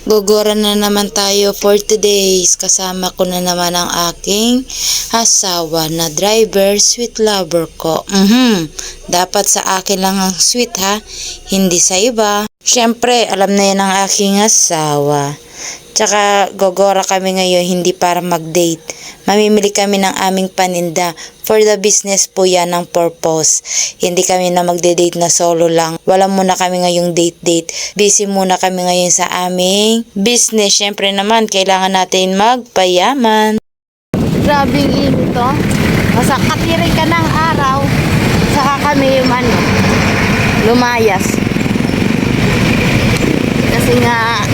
Gugura na naman tayo for today's. Kasama ko na naman ang aking asawa na driver, sweet lover ko. Dapat sa akin lang ang sweet ha, hindi sa iba. Siyempre, alam na yan ang aking asawa. Tsaka gogora kami ngayon hindi para mag-date. Mamimili kami ng aming paninda. For the business po yan ang purpose. Hindi kami na magde-date na solo lang. Wala muna kami ngayong date-date. Busy muna kami ngayon sa aming business. Siyempre naman, kailangan natin magpayaman. Grabing init to. Basta katiri ka ng araw. Saka kami yung lumayas. Kasi nga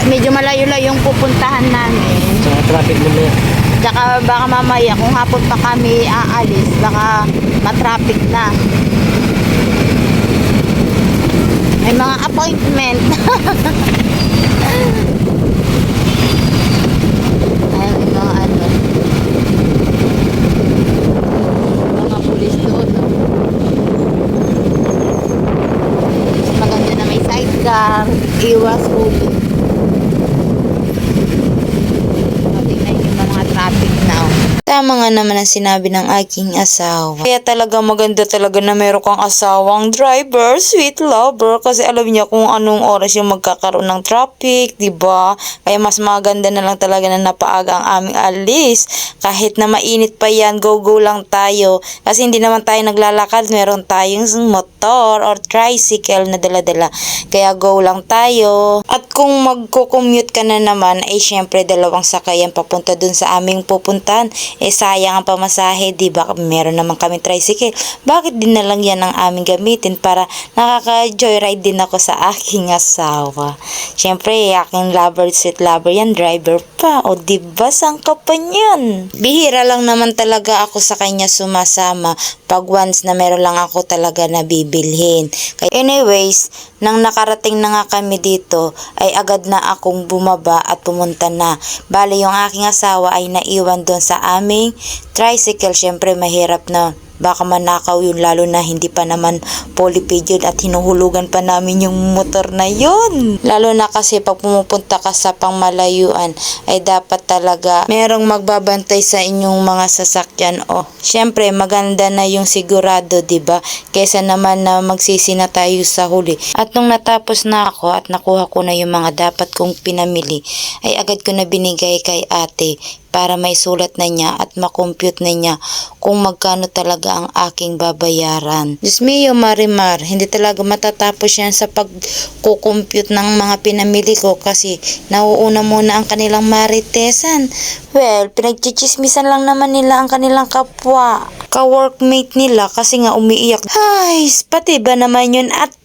medyo malayo-layo yung pupuntahan namin. Sa traffic mo. Tsaka baka mamaya kung hapon pa kami aalis, baka matraffic na. May mga appointment. Ayun, mga pulis doon. Maganda na may sidecar, iwas huli. Traffic now. Tama nga naman ang sinabi ng aking asawa. Kaya talaga maganda talaga na meron kang asawang driver, sweet lover, kasi alam niya kung anong oras yung magkakaroon ng traffic, diba? Kaya mas maganda na lang talaga na napaaga ang aming alis. Kahit na mainit pa yan, go lang tayo. Kasi hindi naman tayo naglalakad, meron tayong motor or tricycle na dala-dala. Kaya go lang tayo. At kung magko-commute ka na naman, ay syempre dalawang sakayan papunta dun sa aming pupuntahan. Sayang ang pamasahe, diba? Meron naman kami tricycle. Bakit din na lang yan ang aming gamitin para nakaka-joyride din ako sa aking asawa. Siyempre, aking lover, sweet lover yan, driver pa. O diba, saan ka pa niyan? Bihira lang naman talaga ako sa kanya sumasama pag once na meron lang ako talaga na bibilhin. Anyways, nang nakarating na nga kami dito, ay agad na akong bumaba at pumunta na. Bale, yung aking asawa ay naiwan doon sa aming tricycle. Syempre mahirap na baka manakaw yun, lalo na hindi pa naman polypaid yun at hinuhulugan pa namin yung motor na yun. Lalo na kasi pag pumupunta ka sa pangmalayuan ay dapat talaga merong magbabantay sa inyong mga sasakyan. Syempre maganda na yung sigurado, diba? Kesa naman na magsisi na tayo sa huli. At nung natapos na ako at nakuha ko na yung mga dapat kong pinamili, ay agad ko na binigay kay ate para may sulat na niya at makompute na niya kung magkano talaga ang aking babayaran. Diyos mio, Marimar, hindi talaga matatapos yan sa pagkukompute ng mga pinamili ko kasi nauuna muna ang kanilang maritesan. Well, pinagchichismisan lang naman nila ang kanilang kapwa, ka-workmate nila kasi nga umiiyak. Ay, pati ba naman yun at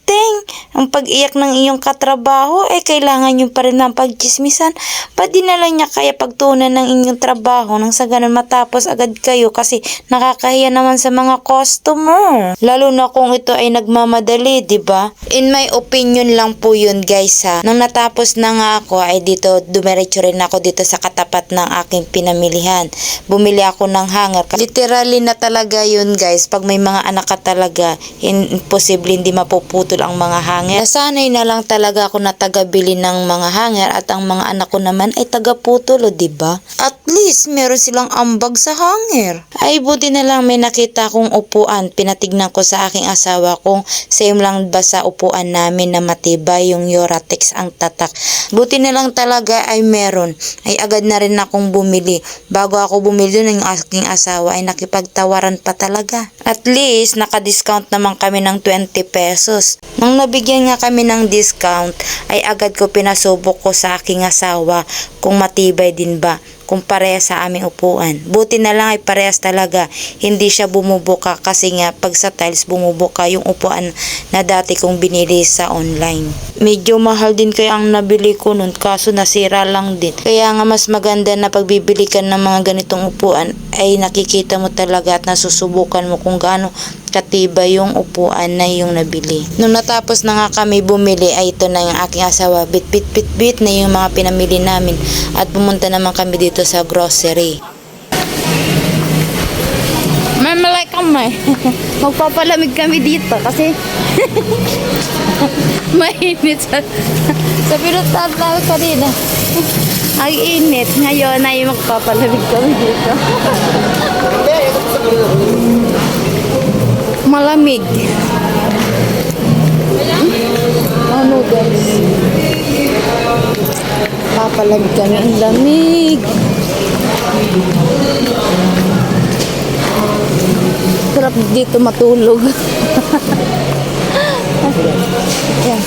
ang pag-iyak ng iyong katrabaho ay kailangan nyo pa rin ng pagchismisan. Ba't di na lang niya kaya pagtunan ng inyong trabaho nang sa ganun matapos agad kayo kasi nakakahiya naman sa mga customer. Lalo na kung ito ay nagmamadali, diba? In my opinion lang po yun guys ha. Nang natapos na nga ako ay dito dumiretso rin ako dito sa katapat ng aking pinamilihan. Bumili ako ng hanger. Literally na talaga yun guys. Pag may mga anak ka talaga, imposible hindi mapuputol ang mga hanger. Nasanay na lang talaga ako na tagabili ng mga hanger at ang mga anak ko naman ay tagaputol, diba? At least meron silang ambag sa hanger. Ay buti na lang may nakita kong upuan. Pinatignan ko sa aking asawa kung same lang ba sa upuan namin na matibay yung Yoratex ang tatak. Buti na lang talaga ay meron. Ay agad na rin akong bumili. Bago ako bumili dun, yung aking asawa ay nakipagtawaran pa talaga. At least naka-discount naman kami ng 20 pesos. Nang nabigyan nga kami ng discount, ay agad ko pinasubok ko sa aking asawa kung matibay din ba, kung parehas sa aming upuan. Buti na lang ay parehas talaga. Hindi siya bumubuka kasi nga pag sa tiles bumubuka yung upuan na dati kong binili sa online. Medyo mahal din kaya ang nabili ko nun kaso nasira lang din. Kaya nga mas maganda na pagbibili ka ng mga ganitong upuan ay nakikita mo talaga at nasusubukan mo kung gaano katibay yung upuan na yung nabili. Nung natapos na nga kami bumili ay ito na yung aking asawa. Bit na yung mga pinamili namin at pumunta naman kami dito sa grocery. May malay kami. Magpapalamig kami dito kasi Mainit sa pinutan namin kanina. Ang init. Ngayon ay magpapalamig kami dito. Malamig. Oh, noodles. Papalamig kami. Ang lamig. Sarap dito matulog. Yan.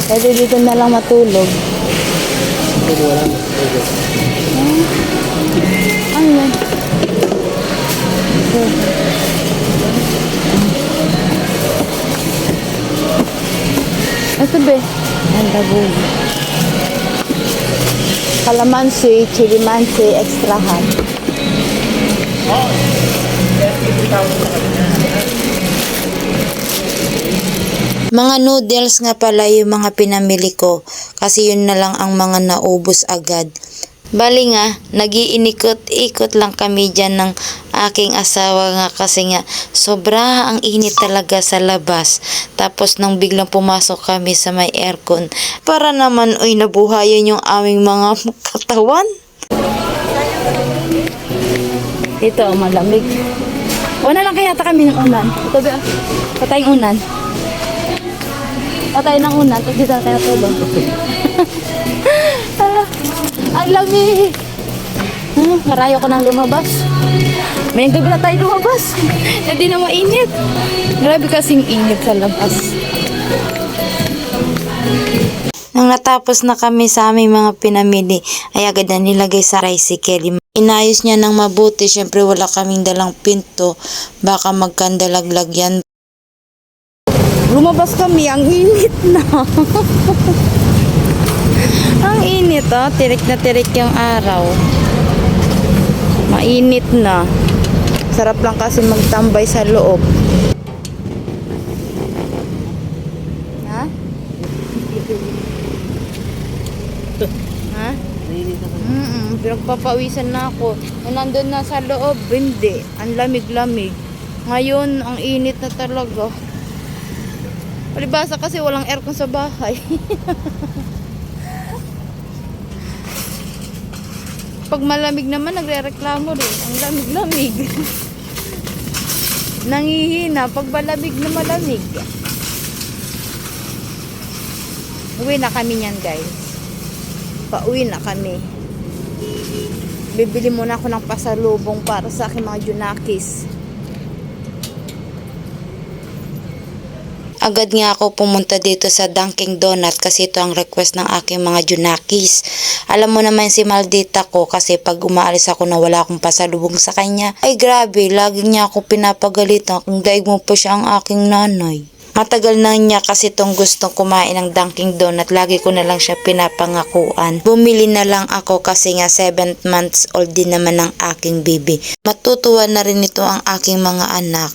Pwede dito na lang matulog. Ano yan? Ito be? Ang labog. Kalamansi, chilimansi, extra hot. Mga noodles nga pala yung mga pinamili ko kasi yun na lang ang mga naubos agad. Bali nga, nag-iinikot-ikot lang kami dyan ng aking asawa nga kasi nga sobra ang init talaga sa labas. Tapos nang biglang pumasok kami sa may aircon, para naman nabuhayan yung aming mga katawan. Ito, malamig. Una lang kaya kami ng unan. Ito ba? Patay yung unan. Patay ng unan. Ito dito tayo tubo. Ang lamig. Marayo ko nang lumabas. May gabi na tayo lumabas. Hindi na mainit. Grabe kasing init sa labas. Nang natapos na kami sa aming mga pinamili, ay agad na nilagay sa tricycle. Inayos niya ng mabuti. Siyempre wala kaming dalang pinto. Baka magkandalaglag yan. Lumabas kami. Ang init na. Ang init tirik na tirik yung araw. Mainit na. Sarap lang kasi magtambay sa loob. Ha? Ha? Pinagpapawisan na ako. Nandun na sa loob, hindi. Ang lamig-lamig. Ngayon, ang init na talaga. Palibasa kasi walang aircon sa bahay. Pag malamig naman, nagre-reklamo rin. Ang lamig-lamig. Nangihina pag malamig na malamig. Uwi na kami niyan, guys. Pauwi na kami. Bibili muna ako ng pasalubong para sa aking mga junakis. Agad nga ako pumunta dito sa Dunkin Donut kasi ito ang request ng aking mga junakis. Alam mo naman si Maldita ko kasi pag umaalis ako na wala akong pasalubong sa kanya, ay grabe, lagi niya ako pinapagalitan kung daig mo pa siya ang aking nanay. Matagal na niya kasi itong gustong kumain ng Dunkin Donut, lagi ko na lang siya pinapangakuan. Bumili na lang ako kasi nga 7 months old din naman ang aking baby. Matutuwa na rin ito ang aking mga anak.